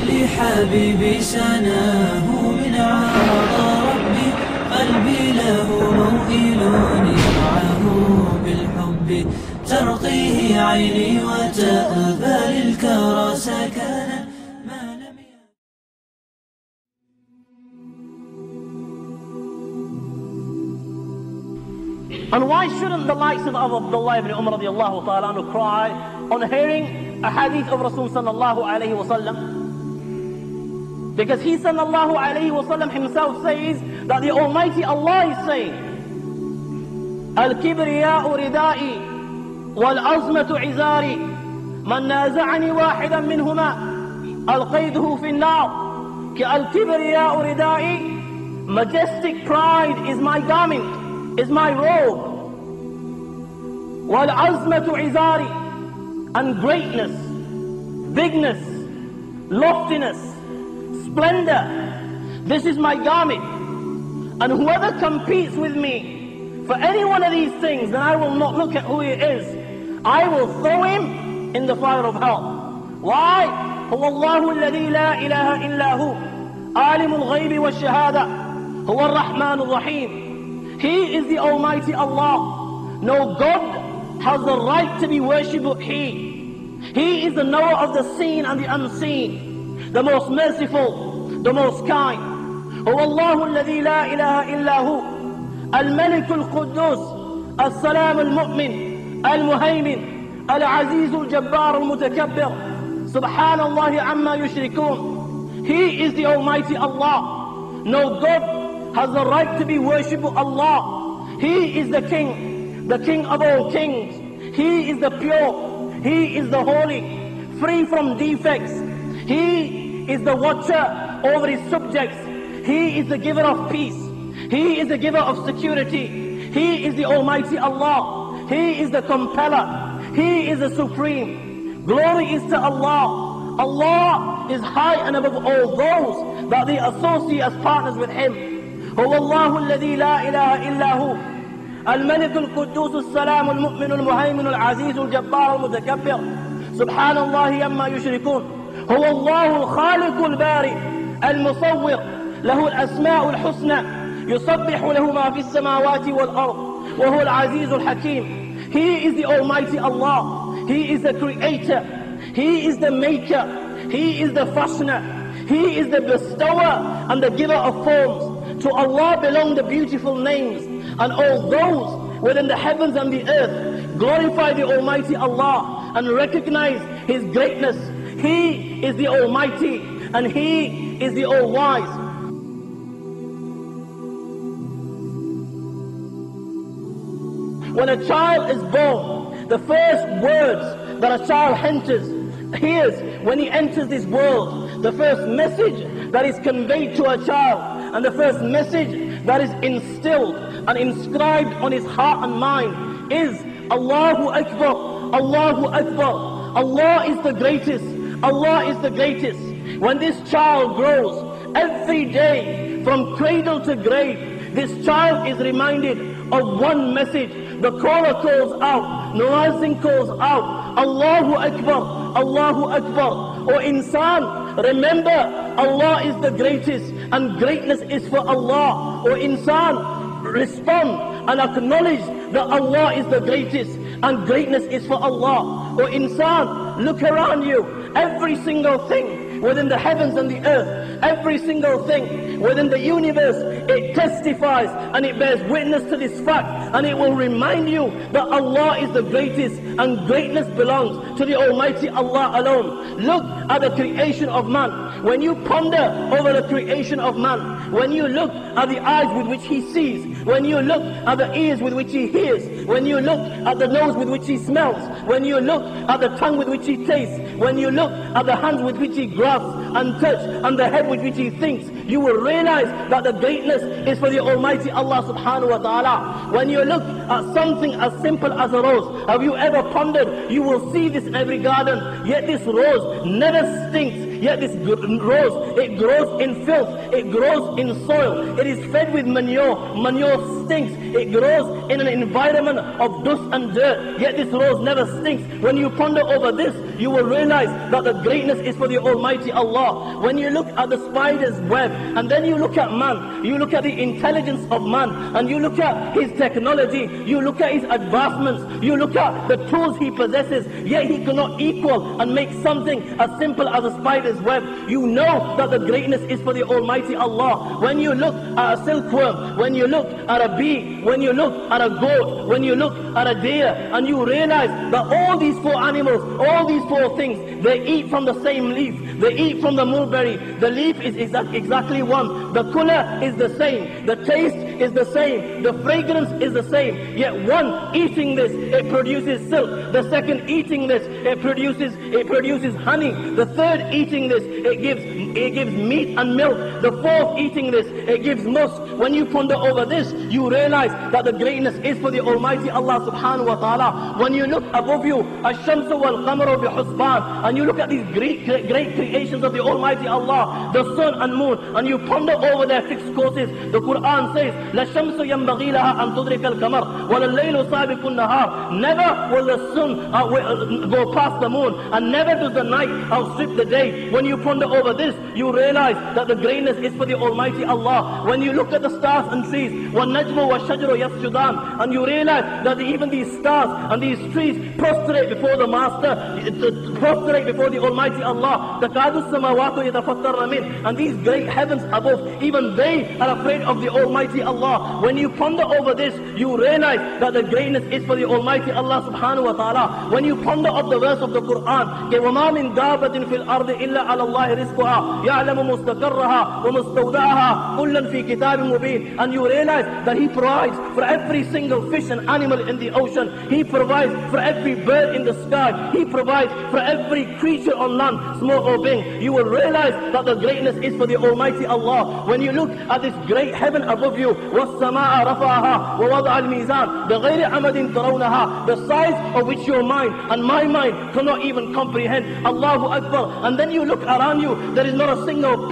لحبيبي سناه من عطاء ربي قلبي له موئل يرعاه بالحب ترقيه عيني وتأبى للكرى سكنا ما لم And why shouldn't the likes of Abdullah ibn Umar radiallahu ta'ala anhu cry on hearing a hadith of Rasul sallallahu alayhi wa sallam? Because he sallallahu alayhi wa sallam himself says that the Almighty Allah is saying, Al-kibriya'u ridai wal-azmatu izari man naza'ani wahidan minhuma alqayduhu fi an-nar. Al-kibriya'u ridai, majestic pride is my garment, is my robe. Wal-azmatu izari, and greatness, bigness, loftiness, splendor, this is my garment. And whoever competes with me for any one of these things, then I will not look at who he is. I will throw him in the fire of hell. Why? هو الله الذي لا إله إلا هو عالم الغيب والشهادة هو الرحمن الرحيم. He is the Almighty Allah. No God has the right to be worshipped but He is the knower of the seen and the unseen, the most merciful, the most kind. هو الله الذي لا إله إلا هو الملك القدوس السلام المؤمن المهيمن العزيز الجبار المتكبر سبحان الله عما يشركون. He is the Almighty Allah. No God has the right to be worshipped but Allah. He is the King of all kings. He is the pure, He is the holy, free from defects. He is the watcher over His subjects. He is the giver of peace. He is the giver of security. He is the Almighty Allah. He is the compeller. He is the supreme. Glory is to Allah. Allah is high and above all those that they associate as partners with Him. هو الله الذي لا إله إلا هو الملك القدوس السلام المؤمن المهيمن العزيز الجبار المتكبر سبحان الله عما يشركون. هو الله الخالق البارئ المصور له الأسماء الحسنى يسبح له ما في السماوات والأرض وهو العزيز الحكيم. He is the Almighty Allah. He is the Creator. He is the Maker. He is the Fashioner. He is the Bestower and the Giver of forms. To Allah belong the beautiful names, and all those within the heavens and the earth glorify the Almighty Allah and recognize His greatness. He is the Almighty and He is the All-Wise. When a child is born, the first words that a child hears when he enters this world, the first message that is conveyed to a child, and the first message that is instilled and inscribed on his heart and mind is Allahu Akbar, Allahu Akbar. Allah is the greatest, Allah is the greatest. When this child grows, every day from cradle to grave, this child is reminded of one message. The caller calls out, Muazzin calls out, Allahu Akbar, Allahu Akbar. O insan, remember Allah is the greatest and greatness is for Allah. O insan, respond and acknowledge that Allah is the greatest and greatness is for Allah. O insan, look around you, every single thing within the heavens and the earth, every single thing within the universe, it testifies and it bears witness to this fact, and it will remind you that Allah is the greatest and greatness belongs to the Almighty Allah alone. Look at the creation of man. When you ponder over the creation of man, when you look at the eyes with which he sees, when you look at the ears with which he hears, when you look at the nose with which he smells, when you look at the tongue with which he tastes, when you look at the hands with which he grasps and touch, and the head with which he thinks, you will realize that the greatness is for the Almighty Allah subhanahu wa ta'ala. When you look at something as simple as a rose, have you ever pondered, you will see this in every garden, yet this rose never stinks, yet this rose, it grows in filth, it grows in soil, it is fed with manure, manure stinks, it grows in an environment of dust and dirt, yet this rose never stinks. When you ponder over this, this, you will realize that the greatness is for the Almighty Allah. When you look at the spider's web, and then you look at man, you look at the intelligence of man, and you look at his technology, you look at his advancements, you look at the tools he possesses, yet he cannot equal and make something as simple as a spider's web. You know that the greatness is for the Almighty Allah. When you look at a silkworm, when you look at a bee, when you look at a goat, when you look at a deer, and you realize that all these four animals, all these four things, they eat from the same leaf, they eat from the mulberry. The leaf is exactly one, the color is the same, the taste is the same, the fragrance is the same. Yet one eating this, it produces silk. The second eating this, it produces honey. The third eating this, it gives meat and milk. The fourth eating this, it gives musk. When you ponder over this, you realize that the greatness is for the Almighty Allah subhanahu wa ta'ala. When you look above you, ash-shamsu wal-qamaru bi-husban, and you look at these great creations of the Almighty Allah, the sun and moon, and you ponder over their fixed courses. The Quran says, لَا-الشَّمْسُ يَنْبَغِي لَهَا أَن تُدْرِكَ الْقَمَرَ وَلَا-اللَّيْلُ سَابِقُ النَّهَارِ. Never will the sun go past the moon, and never does the night outstrip the day. When you ponder over this, you realize that the greatness is for the Almighty Allah. When you look at the stars and trees, وَالنَّجْمُ وَالشَّجَرُ يَسْجُدَانِ, and you realize that even these stars and these trees prostrate before the Master, prostrate before the Almighty Allah. تَكَادُ السَّمَاوَاتُ يَتَفَطَّرْنَ مِنْهُ, and these great heavens above, even they are afraid of the Almighty Allah. When you ponder over this, you realize that the greatness is for the Almighty Allah subhanahu wa ta'ala. When you ponder of the verse of the Quran, وَمَا مِن دَابَةٍ فِي الْأَرْضِ إِلَّا عَلَى اللَّهِ رِزْقُهَا يَعْلَمُ مُسْتَقَرَّهَا وَمُسْتَوْدَعَهَا كُلًّا فِي كِتَابٍ مُبِينٍ, and you realize that He provides for every single fish and animal in the ocean. He provides for every bird in the sky. He provides for every creature on land, small or big. You will realize that the greatness is for the Almighty Allah. When you look at this great heaven above you, وَالسَّمَاءَ رَفَعَهَا وَوَضَعَ الْمِيزَانَ بِغَيْرِ عَمَدٍ تَرَوْنَهَا, the size of which your mind and my mind cannot even comprehend. Allahu Akbar. And then you look around you, there is not a single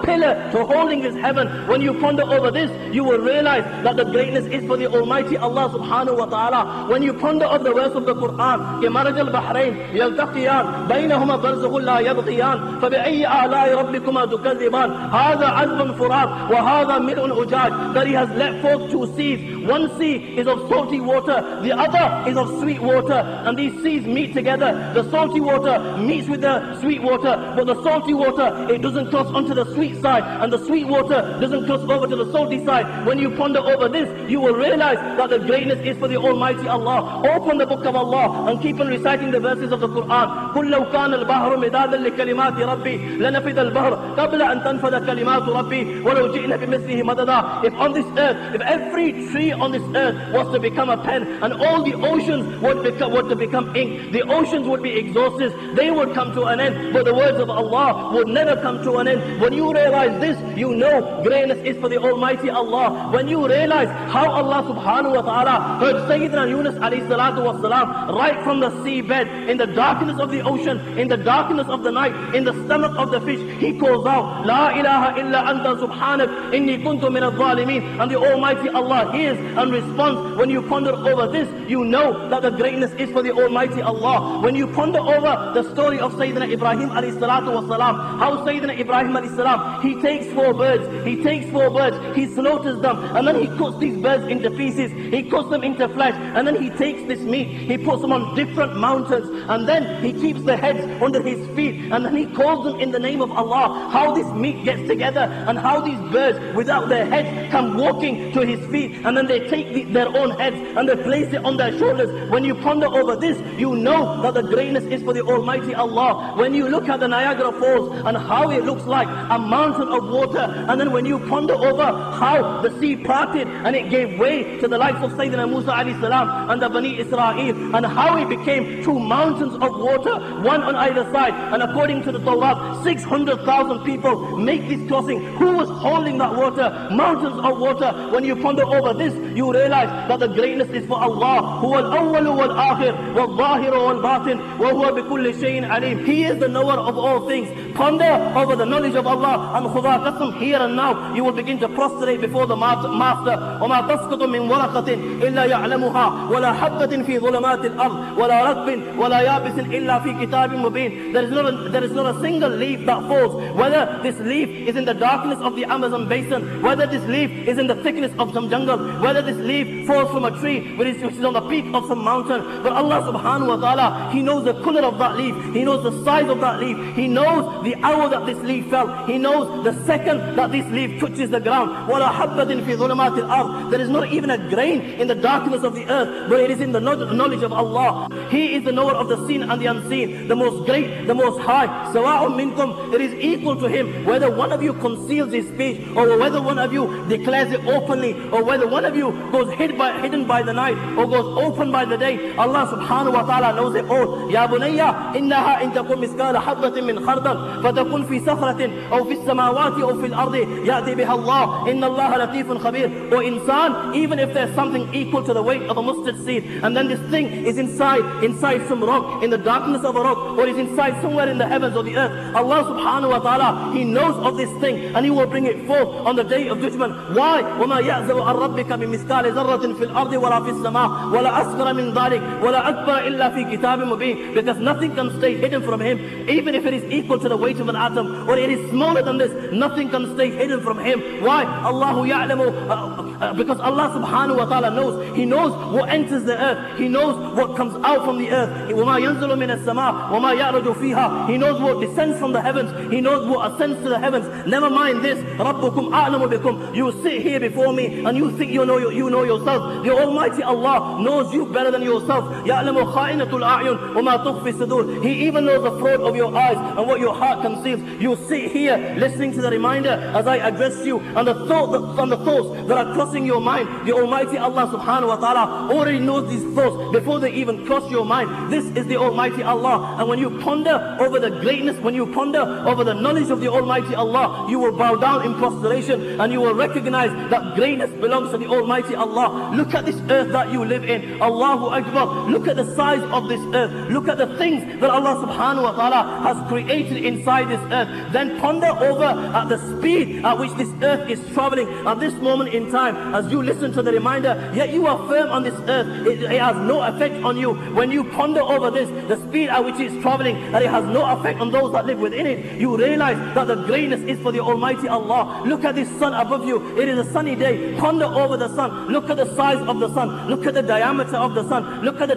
pillar to holding this heaven. When you ponder over this, you will realize that the greatness is for the Almighty Allah subhanahu wa ta'ala. When you ponder over the verse of the Quran, كَمَرَجَ الْبَحْرَيْنِ يَلْتَقِيَانِ بَيْنَهُمَا بَرْزَخٌ لَا يَبْغِيَانِ فَبِأَيِّ آلَاءِ رَبِّكُمَا تُكَذِّبَانِ هَذَا عَذْبٌ فُرَاتٌ وَهَذَا مِلْءٌ أُجَاجٌ. That He has let forth two seas. One sea is of salty water, the other is of sweet water, and these seas meet together. The salty water meets with the sweet water, but the salty water, it doesn't cross onto the sweet side, and the sweet water doesn't cross over to the salty side. When you ponder over this, you will realize that the greatness is for the Almighty Allah. Open the book of Allah and keep on reciting the verses of the Quran. قُلْ لَوْ كَانَ الْبَحْرُ مِدَادًا لِكَلِمَاتِ رَبِّي لَنَفِدَ الْبَحْرُ قَبْلَ أَن تَنْفَدَ كَلِمَاتُ رَبِّي وَلَوْ جِئْنَا بِمِثْلِهِ مَدَدًا. If on this earth, if every tree on this earth was to become a pen, and all the oceans would to become ink, the oceans would be exhausted, they would come to an end, but the words of Allah would never come to an end. When you realize this, you know greatness is for the Almighty Allah. When you realize how Allah subhanahu wa ta'ala heard Sayyidina Yunus alayhi salatu was salam right from the seabed, in the darkness of the ocean, in the darkness of the night, in the stomach of the fish, he calls out, La ilaha illa anta subhanak inni kuntu min al-zalimin, and the Almighty Allah hears and responds. When you ponder over this, you know that the greatness is for the Almighty Allah. When you ponder over the story of Sayyidina Ibrahim alayhi salatu was salam, how Sayyidina Ibrahim alayhi salam, he takes four birds, he slaughters them, and then he cuts these birds into pieces, he cuts them into flesh, and then he takes this meat, he puts them on different mountains, and then he keeps the heads under his feet, and then he calls them in the name of Allah. How this meat gets together, and how these birds without their heads come walking to his feet, and then they take their own heads and they place it on their shoulders. When you ponder over this, you know that the greatness is for the Almighty Allah. When you look at the Niagara Falls and how it looks like a mountain of water, and then when you ponder over how the sea parted and it gave way to the likes of Sayyidina Musa alayhi salam and the Bani Israel, and how it became two mountains of water, one on either side, and according to the Torah, 600,000 people make this crossing. Who was holding that water? water, mountains of water. When you ponder over this, you realize that the greatness is for Allah. Huwa al-awwal wal-akhir, wal-zahir wal-batin, wa huwa bikulli shay'in alim. He is the knower of all things. Ponder over the knowledge of Allah, and khuda qasam, here and now you will begin to prostrate before the Master. وَمَا تَسْقُطُ مِنْ وَرَقَةٍ إِلَّا يَعْلَمُهَا وَلَا حَبَّةٍ فِي ظُلُمَاتِ الْأَرْضِ وَلَا رَطْبٍ وَلَا يَابِسٍ إِلَّا فِي كِتَابٍ مُبِينٍ. There is not a single leaf that falls, whether this leaf is in the darkness of the Amazon basin, whether this leaf is in the thickness of some jungle, whether this leaf falls from a tree which is on the peak of some mountain. But Allah subhanahu wa ta'ala, He knows the color of that leaf, He knows the size of that leaf, He knows the hour that this leaf fell, He knows the second that this leaf touches the ground. وَلَا حَبَّةٍ فِي ظُلُمَاتِ الْأَرْضِ. There is not even a grain in the darkness of the earth, but it is in the knowledge of Allah. He is the knower of the seen and the unseen, the most great, the most high. سَوَاءٌ مِنْكُمْ. It is equal to Him whether one of you conceals His speech, or whether one of you declares it openly, or whether one of you goes hidden by the night, or goes open by the day. Allah subhanahu wa ta'ala knows it all. يَا بُنَيَّ إِنَّهَا إِن تَكُنْ مِثْقَالَ حَبَّةٍ مِّنْ خَرْدَلٍ فَتَكُنْ فِي صَخْرَةٍ أَوْ فِي السَّمَاوَاتِ أَوْ فِي الْأَرْضِ يَأْتِ بِهَا اللَّهُ إِنَّ اللَّهَ لَطِيفٌ خَبِيرٌ. Or insan, even if there's something equal to the weight of a mustard seed, and then this thing is inside some rock, in the darkness of a rock, or is inside somewhere in the heavens or the earth, Allah subhanahu wa ta'ala, He knows of this thing, and He will bring it forth on the day of judgment. Why? وَمَا يَعْزَوْ عَنْ رَبِّكَ بِمِثْقَالِ ذَرَّةٍ فِي الْأَرْضِ وَلَا فِي السَّمَاءِ وَلَا أَصْغَرَ مِنْ ذَلِكَ وَلَا أَكْبَرَ إِلَّا فِي كِتَابٍ مُبِينٍ. Because nothing can stay hidden from Him, even if it is equal to the weight of an atom, or it is smaller than this, nothing can stay hidden from Him. Why? Allahu ya'lamu, because Allah subhanahu wa ta'ala knows. He knows what enters the earth, He knows what comes out from the earth. وَمَا يَنْزُلُ مِنَ السَّمَاءِ وَمَا يَعْرُجُ فِيهَا. He knows what descends from the heavens, He knows what ascends to the heavens. Never mind this, رَبُّكُمْ أَعْلَمُ بِكُمْ. You sit here before me and you think you know yourself. The Almighty Allah knows you better than yourself. يَعْلَمُ خَائِنَةُ الْأَعْيُنِ وَمَا تُخْفِي الصُّدُورِ. He even knows the fraud of your eyes and what your heart conceals. You sit here listening to the reminder as I address you, and the thoughts that are crossing your mind. The Almighty Allah subhanahu wa ta'ala already knows these thoughts before they even cross your mind. This is the Almighty Allah. And when you ponder over the greatness, when you ponder over the knowledge of the Almighty Allah, you will bow down in prostration and you will recognize that greatness belongs to the Almighty Allah. Look at this earth that you live in. Allahu Akbar. Look at the size of this earth. Look at the things that Allah subhanahu wa ta'ala has created inside this earth. Then ponder over at the speed at which this earth is traveling at this moment in time. As you listen to the reminder, yet you are firm on this earth. It has no effect on you. When you ponder over this, the speed at which it is traveling, that it has no effect on those that live within it, you realize that the greatness is for the Almighty Allah. Look at this sun above you. It is a sunny day. Ponder over the sun. Look at the size of the sun. Look at the diameter of the sun. Look at the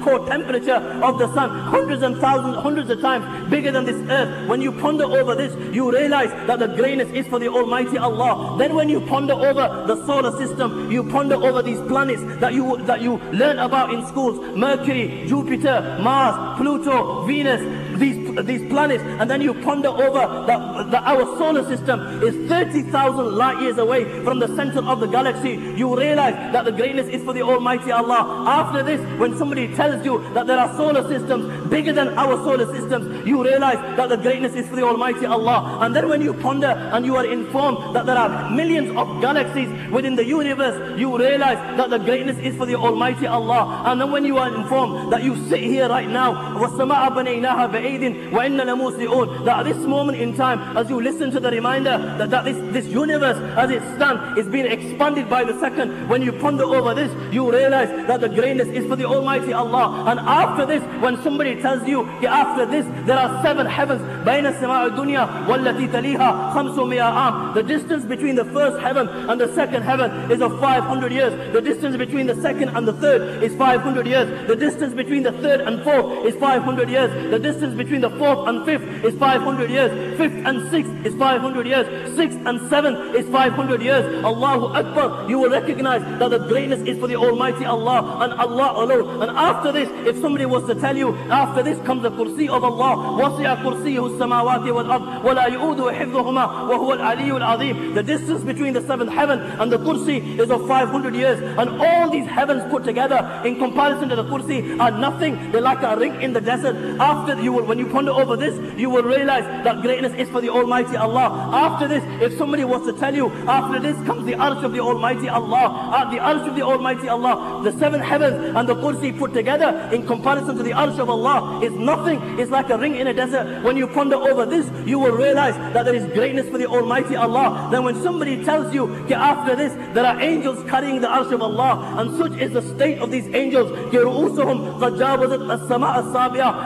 core temperature of the sun. Hundreds and thousands, hundreds of times bigger than this earth. When you ponder over this, you realize that the greatness is for the Almighty Allah. Then when you ponder over the solar system, you ponder over these planets that you learn about in schools: Mercury, Jupiter, Mars, Pluto, Venus, these planets, and then you ponder over that our solar system is 30,000 light years away from the center of the galaxy. You realize that the greatness is for the Almighty Allah. After this, when somebody tells you that there are solar systems bigger than our solar systems, you realize that the greatness is for the Almighty Allah. And then when you ponder and you are informed that there are millions of galaxies within the universe, you realize that the greatness is for the Almighty Allah. And then when you are informed that you sit here right now, وَالسَّمَاءَ بَنَيْنَاهَا بَعِيدٍ وَإِنَّ لَمُوسِعُونَ, that at this moment in time, as you listen to the reminder that this universe as it stands is being expanded by the second, when you ponder over this, you realize that the greatness is for the Almighty Allah. And after this, when somebody tells you, after this there are 7 heavens, بَيْنَ السَّمَاءِ الدُّنْيَا وَالَّتِي تَلِيهَا 500 عام, the distance between the first heaven and the second heaven is of 500 years. The distance between the second and the third is 500 years. The distance between the third and fourth is 500 years. The distance between the fourth and fifth is 500 years. Fifth and sixth is 500 years. Sixth and seventh is 500 years. Allahu Akbar. You will recognize that the greatness is for the Almighty Allah and Allah alone. And after this, if somebody was to tell you, after this comes the kursi of Allah, وَسِعَ كُرْسِيهُ السَّمَاوَاتِ وَالْأَرْضِ وَلَا يُؤُودُهُ حِفْظُهُمَا وَهُوَ الْعَلِيُّ الْعَظِيمُ. The distance between the 7th heaven and the kursi is of 500 years. And all these heavens put together in comparison to the kursi are nothing. They're like a ring in the desert. After when you ponder ponder over this, you will realize that greatness is for the Almighty Allah. After this, if somebody was to tell you, after this comes the arsh of the Almighty Allah. At the arsh of the Almighty Allah, the 7 heavens and the kursi put together in comparison to the arsh of Allah is nothing. It's like a ring in a desert. When you ponder over this, you will realize that there is greatness for the Almighty Allah. Then when somebody tells you, after this, there are angels carrying the arsh of Allah, and such is the state of these angels.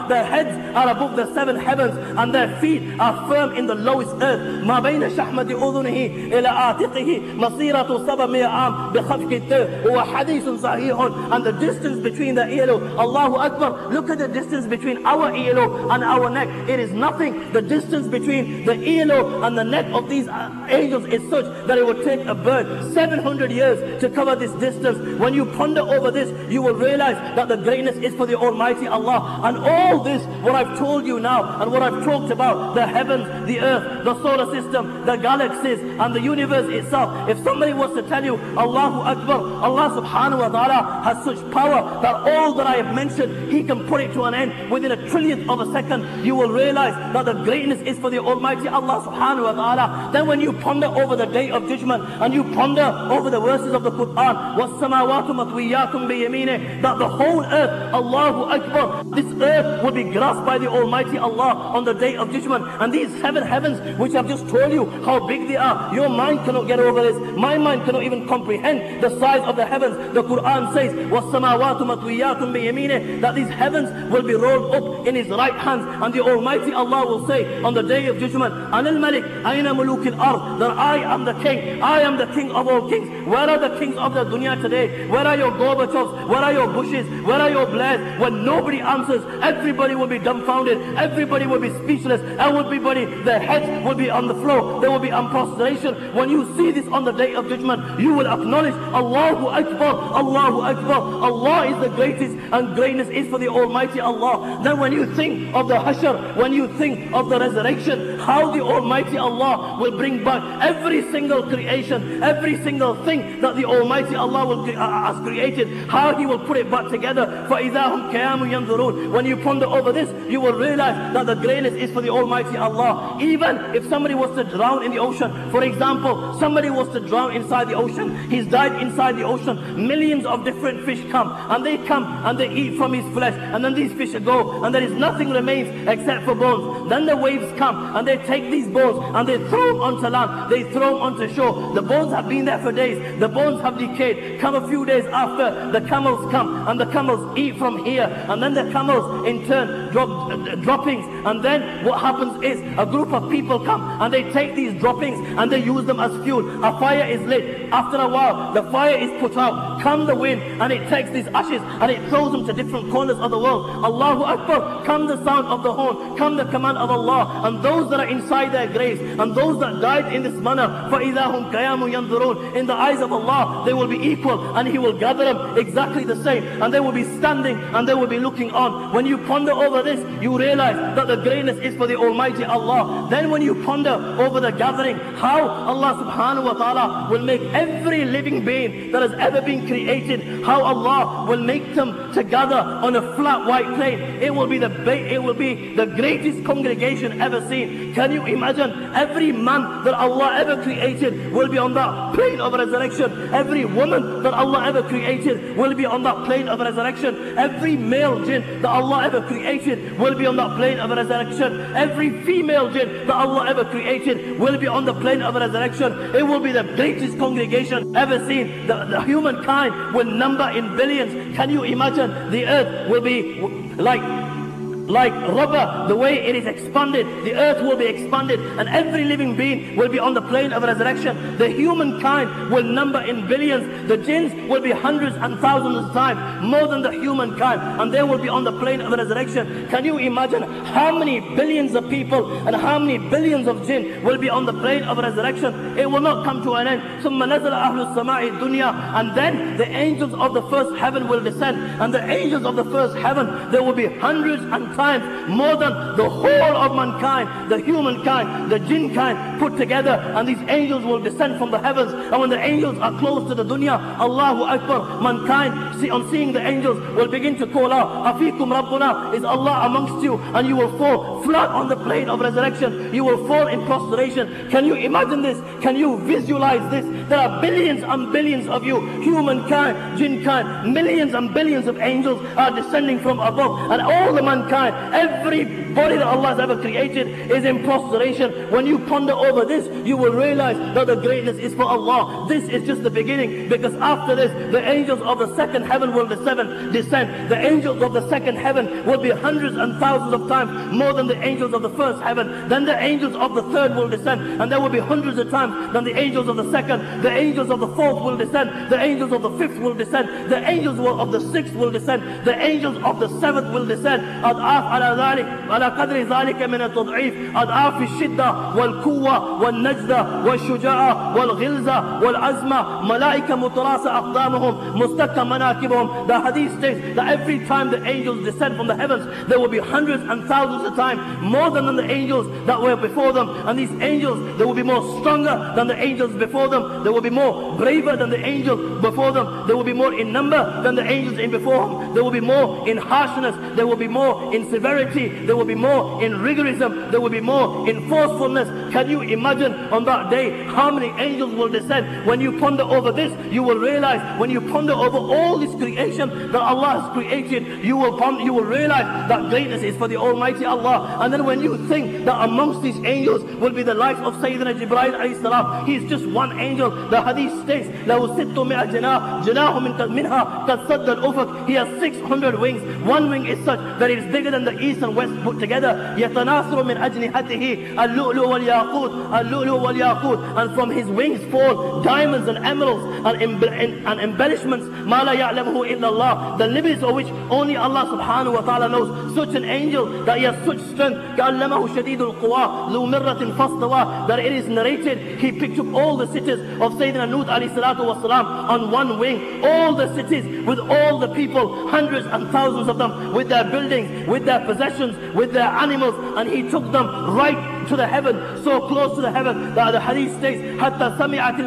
Their heads are above the 7 heavens, and their feet are firm in the lowest earth. ما بين شحمة أذنه إلى عاتقه مسيرة 700 عام بخفق الثرى هو حديث صحيح. And the distance between the earlobe, Allahu Akbar, look at the distance between our earlobe and our neck. It is nothing. The distance between the earlobe and the neck of these angels is such that it would take a bird 700 years to cover this distance. When you ponder over this, you will realize that the greatness is for the Almighty Allah. And all this, what I've told you now and what I've talked about, the heavens, the earth, the solar system, the galaxies and the universe itself, if somebody was to tell you, Allahu Akbar, Allah subhanahu wa ta'ala has such power that all that I have mentioned, He can put it to an end within a trillionth of a second, you will realize that the greatness is for the Almighty Allah subhanahu wa ta'ala. Then when you ponder over the day of judgment and you ponder over the verses of the Quran, وَالسَّمَاوَاتُ مَطْوِيَّاتٌ بِيَمِينِهِ, that the whole earth, Allahu Akbar, this earth will be grasped by the Almighty Allah on the day of judgment. And these 7 heavens, which I've just told you how big they are, your mind cannot get over this. My mind cannot even comprehend the size of the heavens. The Quran says, وَالسَّمَاوَاتُ مَطْوِيَّاتٌ بِيَمِينِهِ, that these heavens will be rolled up in His right hands. And the Almighty Allah will say on the day of judgment, أَنَا الْمَلِكُ أَيْنَ مُلُوكِ الْأَرْضِ, that I am the king. I am the king of all kings. Where are the kings of the dunya today? Where are your Gorbachevs? Where are your Bushes? Where are your Blairs? When nobody answers, everybody will be dumbfounded. Everybody will be speechless. Everybody, their heads will be on the floor. There will be prostration. When you see this on the day of judgment, you will acknowledge, Allahu Akbar, Allahu Akbar. Allah is the greatest, and greatness is for the Almighty Allah. Then when you think of the Hashr, when you think of the resurrection, how the Almighty Allah will bring back every single creation, every single thing that the Almighty Allah has created, how He will put it back together. فَإِذَا هُمْ قِيَامٌ يَنْظُرُونَ. When you ponder over this, you will realize that the greatness is for the Almighty Allah. Even if somebody was to drown in the ocean, for example, somebody was to drown inside the ocean, he's died inside the ocean, millions of different fish come and they eat from his flesh, and then these fish go and there is nothing remains except for bones. Then the waves come and they take these bones and they throw them onto land, they throw them onto shore. The bones have been there for days, the bones have decayed. Come a few days after, the camels come and the camels eat from here, and then the camels in turn drop droppings, and then what happens is a group of people come and they take these droppings and they use them as fuel. A fire is lit. After a while, the fire is put out. Come the wind and it takes these ashes and it throws them to different corners of the world. Allahu Akbar. Come the sound of the horn. Come the command of Allah. And those that are inside their graves and those that died in this manner, فَإِذَا هُمْ قِيَامٌ يَنْظُرُونَ, in the eyes of Allah, they will be equal and He will gather them exactly the same, and they will be standing and they will be looking on. When you ponder over this, you realize that the greatness is for the Almighty Allah. Then when you ponder over the gathering, how Allah subhanahu wa ta'ala will make every living being that has ever been created, how Allah will make them to gather on a flat white plane. It will be the greatest congregation ever seen. Can you imagine? Every man that Allah ever created will be on that plane of resurrection. Every woman that Allah ever created will be on that plane of resurrection. Every male jinn that Allah ever created will be on that plane of resurrection. Every female jinn that Allah ever created will be on the plane of resurrection. It will be the greatest congregation ever seen. The humankind will number in billions. Can you imagine? The earth will be like rubber, the way it is expanded. The earth will be expanded and every living being will be on the plane of resurrection. The humankind will number in billions. The jinns will be hundreds and thousands of times more than the humankind, and they will be on the plane of resurrection. Can you imagine how many billions of people and how many billions of jinn will be on the plane of resurrection? It will not come to an end. ثُمَّ نَزَلَ أَهْلُ السَّمَاءِ الدُّنْيَا, and then the angels of the first heaven will descend, and the angels of the first heaven, there will be hundreds and times more than the whole of mankind, the humankind, the jinn kind put together. And these angels will descend from the heavens, and when the angels are close to the dunya, Allahu Akbar, mankind on seeing the angels will begin to call out, Afikum Rabbuna, is Allah amongst you? And you will fall flat on the plane of resurrection. You will fall in prostration. Can you imagine this? Can you visualize this? There are billions and billions of you, humankind, jinn kind, millions and billions of angels are descending from above, and all the mankind, everybody that Allah has ever created is in prostration. When you ponder over this, you will realize that the greatness is for Allah. This is just the beginning, because after this, the angels of the second heaven will descend. The angels of the second heaven will be hundreds and thousands of times more than the angels of the first heaven. Then the angels of the third will descend, and there will be hundreds of times than the angels of the second. The angels of the fourth will descend. The angels of the fifth will descend. The angels of the sixth will descend. The angels of the seventh will descend. أضعاف على ذلك على قدر ذلك من التضعيف. أضعاف الشدة والقوة والنجدة والشجاعة والغلظة والعزمة. ملائكة متراصة أقدامهم مستكة مناكبهم. The hadith states that every time the angels descend from the heavens, there will be hundreds and thousands of times more than the angels that were before them. And these angels, they will be more stronger than the angels before them. They will be more braver than the angels before them. They will be more in number than the angels in before them. They will be more in harshness. They will be more in severity. They will be more in rigorism. They will be more in forcefulness. Can you imagine on that day how many angels will descend? When you ponder over this, you will realize, when you ponder over all this creation that Allah has created, you will realize that greatness is for the Almighty Allah. And then when you think that amongst these angels will be the likes of Sayyidina Jibreel alayhi salam, he is just one angel. The hadith states, لَهُ سِتُّمِئَ جَنَاهُ مِنْهَا قَدْ صَدَّ الْأُفُقِ. He has 600 wings. One wing is such that it is bigger than the east and west put together. يَتَنَاثُرُ مِنْ أَجْنِحَتِهِ اللُّؤْلُؤُ وَالْيَاقُوتُ. And from his wings fall diamonds and emeralds and embellishments. مَا لَا يَعْلَمُهُ إِلَّا اللَّهُ. The limits of which only Allah subhanahu wa ta'ala knows. Such an angel that he has such strength. كَأَلَّمَهُ شَدِيدُ الْقُوَى ذُو مِرَّةٍ فَاسْتَوَى. That it is narrated, he picked up all the cities of Sayyidina Nuh alayhi salatu wasalam on one wing. All the cities with all the people, hundreds and thousands of them, with their buildings, with their possessions, with their animals, and he took them right to the heaven, so close to the heaven that the hadith states, حتى سمعت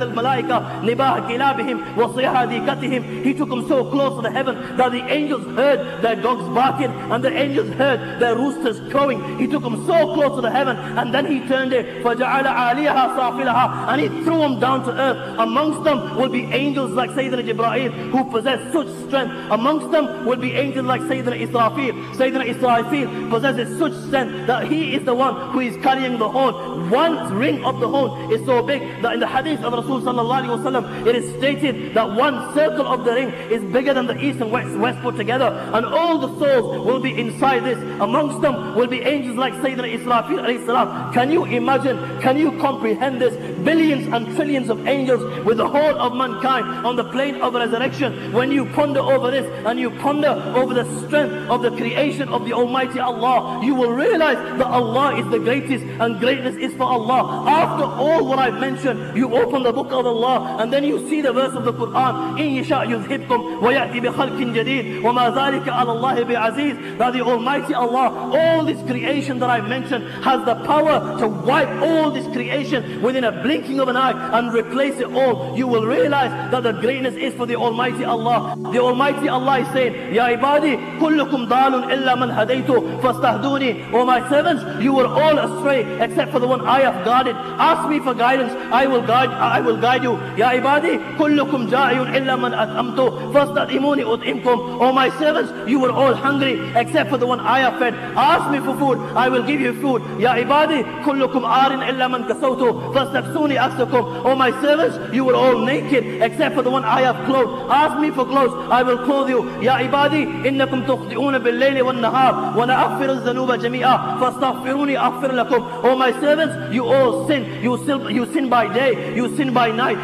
الملائكة نباح كلابهم وصيحة ذيكتهم. He took them so close to the heaven that the angels heard their dogs barking and the angels heard their roosters crowing. He took them so close to the heaven, and then he turned it, فجعل عاليها سافلها, and he threw them down to earth. Amongst them will be angels like Sayyidina Jibreel, who possess such strength. Amongst them will be angels like Sayyidina Israfil. Sayyidina Israfil possesses such strength that he is the one who is carrying the horn. One ring of the horn is so big that in the hadith of Rasul sallallahu alaihi wasallam, it is stated that one circle of the ring is bigger than the east and west put together, and all the souls will be inside this. Amongst them will be angels like Sayyidina Israfil alayhi salam. Can you imagine? Can you comprehend this? Billions and trillions of angels with the whole of mankind on the plane of resurrection. When you ponder over this and you ponder over the strength of the creation of the Almighty Allah, you will realize that Allah is the greatest and greatness is for Allah. After all what I've mentioned, you open the book of Allah and then you see the verse of the Quran, إِن يَشَاء يُذْهِبْكُمْ وَيَأْتِ بِخَلْقٍ جَدِيدٍ وَمَا ذَلِكَ عَلَى اللَّهِ بِعَزِيزٍ. That the Almighty Allah, all this creation that I've mentioned, has the power to wipe all this creation within a blinking of an eye and replace it all. You will realize that the greatness is for the Almighty Allah. The Almighty Allah is saying, Ya ibadi, kullukum dalun illa man hadaytu fastahduni. O my servants, you were all astray except for the one I have guided. Ask me for guidance, I will guide you. Ya ibadi, kullukum ja'iyun illa man at'amtu fastadimuni ut'imkum. O my servants, you were all hungry except for the one I have fed. Ask me for food, I will give you food. Ya ibadi, kullukum arin illa man kasawtu fastaksuni aksakum. O my servants, you were all naked except for the one I have clothed. Ask me for clothes, I will clothe you. Ya ibadi, innakum tukhti'una bil-layli wan-nahar wa la aghfiru adh-dhunuba jami'a fastaghfiruni aghfir lakum. O my servants, you all sin. You sin by day, you sin by night.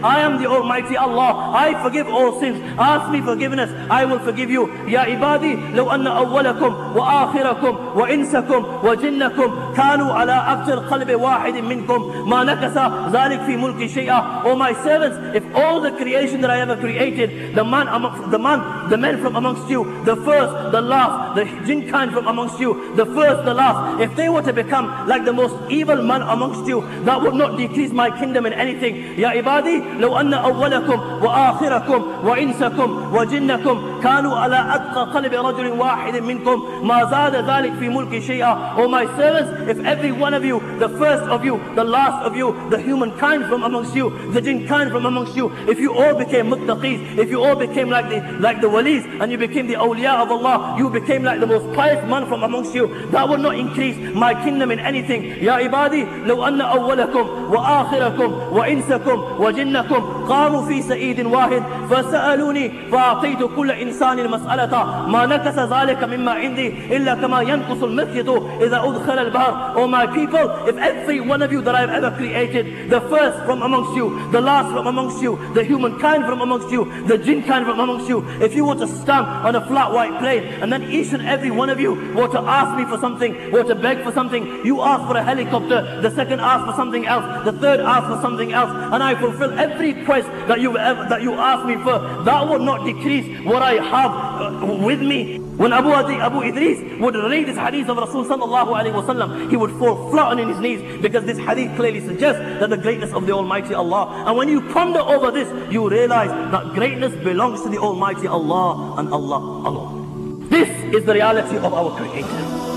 I am the Almighty Allah, I forgive all sins. Ask me forgiveness, I will forgive you. Ya ibadi, law anna awwalakum wa akhirakum wa insakum wa jinnakum kanu ala afjar qalbi wahidin minkum ma nakasa dhalik fi mulki shay'a. O my servants, if all the creation that I ever created, the men from amongst you, the first, the last, the jinn kind from amongst you, the first, the last, if they were to become like the most evil man amongst you, that would not decrease my kingdom in anything. Ya ibadi, law anna awwalakum wa akhirakum wa insakum wa jinnakum kanu ala atqa qalbi rajulin wahidin minkum ma zada dhalik fi mulki shay'a. O my servants, if every one of you, the first of you, the last of you, the humankind from amongst you, the jinn kind from amongst you, if you all became muttaqis, if you all became like the walis, and you became the awliya of Allah, you became like the most pious man from amongst you, that would not increase my kingdom in anything. Ya ibadi, law anna awwalakum wa akhirakum wa insakum wa jinnakum qamu fi sa'idin wahid fasa'aluni fa'ataytu kulla insanin mas'alata ma nakasa dhalika mimma indi illa kama yanqusu al-mikhyatu idha udkhala al-bahr. O my people, if every one of you that I have ever created, the first from amongst you, the last from amongst you, the humankind from amongst you, the jinn kind from amongst you, if you were to stand on a flat white plane and then each and every one of you were to ask me for something, were to beg for something, you ask for a helicopter, the second ask for something else, the third ask for something else, and I fulfill every request that you ask me for, that would not decrease what I have with me. When Abu Idris would read this hadith of Rasul sallallahu alayhi wa sallam, he would fall flat on his knees, because this hadith clearly suggests that the greatness of the Almighty Allah. And when you ponder over this, you realize that greatness belongs to the Almighty Allah and Allah alone. This is the reality of our Creator.